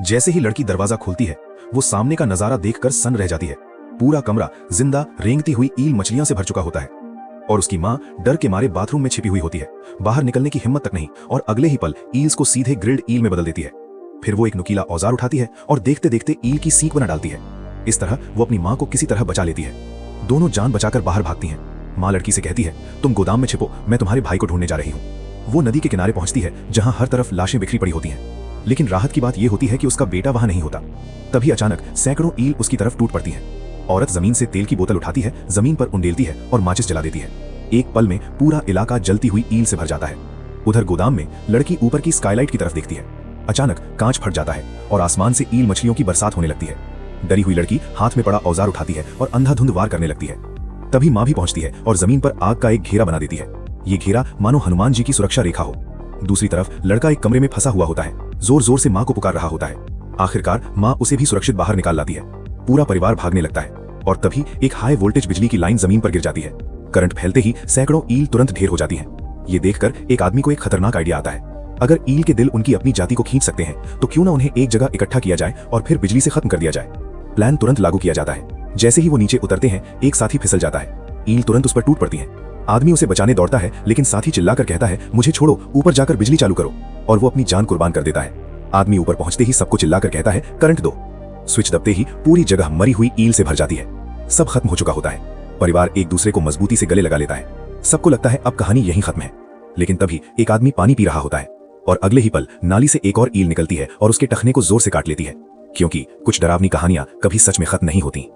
जैसे ही लड़की दरवाजा खोलती है, वो सामने का नजारा देखकर सन्न रह जाती है। पूरा कमरा जिंदा रेंगती हुई ईल मछलियां से भर चुका होता है और उसकी मां डर के मारे बाथरूम में छिपी हुई होती है। बाहर निकलने की हिम्मत तक नहीं और अगले ही पल ईल्स को सीधे ग्रिल्ड ईल में बदल देती है। फिर वो एक नुकीला औजार उठाती है और देखते देखते ईल की सींग बना डालती है। इस तरह वो अपनी मां को किसी तरह बचा लेती है। दोनों जान बचाकर बाहर भागती हैं। मां लड़की से कहती है, तुम गोदाम में छिपो, मैं तुम्हारे भाई को ढूंढने जा रही हूँ। वो नदी के किनारे पहुंचती है जहां हर तरफ लाशें बिखरी पड़ी होती हैं। लेकिन राहत की बात यह होती है कि उसका बेटा वहां नहीं होता। तभी अचानक सैकड़ों ईल उसकी तरफ टूट पड़ती हैं। औरत जमीन से तेल की बोतल उठाती है, जमीन पर उंडेलती है और माचिस जला देती है। एक पल में पूरा इलाका जलती हुई ईल से भर जाता है। उधर गोदाम में लड़की ऊपर की स्काईलाइट की तरफ देखती है। अचानक कांच फट जाता है और आसमान से ईल मछलियों की बरसात होने लगती है। डरी हुई लड़की हाथ में पड़ा औजार उठाती है और अंधाधुंध वार करने लगती है। तभी मां भी पहुंचती है और जमीन पर आग का एक घेरा बना देती है। ये घेरा मानो हनुमान जी की सुरक्षा रेखा हो। दूसरी तरफ लड़का एक कमरे में फंसा हुआ होता है, जोर जोर से मां को पुकार रहा होता है। आखिरकार मां उसे भी सुरक्षित बाहर निकाल लाती है। पूरा परिवार भागने लगता है और तभी एक हाई वोल्टेज बिजली की लाइन जमीन पर गिर जाती है। करंट फैलते ही सैकड़ों ईल तुरंत ढेर हो जाती हैं। ये देखकर एक आदमी को एक खतरनाक आइडिया आता है। अगर ईल के दिल उनकी अपनी जाति को खींच सकते हैं तो क्यों ना उन्हें एक जगह इकट्ठा किया जाए और फिर बिजली से खत्म कर दिया जाए। प्लान तुरंत लागू किया जाता है। जैसे ही वो नीचे उतरते हैं, एक साथी फिसल जाता है। ईल तुरंत उस पर टूट पड़ती है। आदमी उसे बचाने दौड़ता है, लेकिन साथी चिल्लाकर कहता है, मुझे छोड़ो, ऊपर जाकर बिजली चालू करो। और वो अपनी जान कुर्बान कर देता है। आदमी ऊपर पहुंचते ही सबको चिल्लाकर कहता है, करंट दो। स्विच दबते ही पूरी जगह मरी हुई ईल से भर जाती है। सब खत्म हो चुका होता है। परिवार एक दूसरे को मजबूती से गले लगा लेता है। सबको लगता है अब कहानी यहीं खत्म है। लेकिन तभी एक आदमी पानी पी रहा होता है और अगले ही पल नाली से एक और ईल निकलती है और उसके टखने को जोर से काट लेती है। क्योंकि कुछ डरावनी कहानियां कभी सच में खत्म नहीं होती।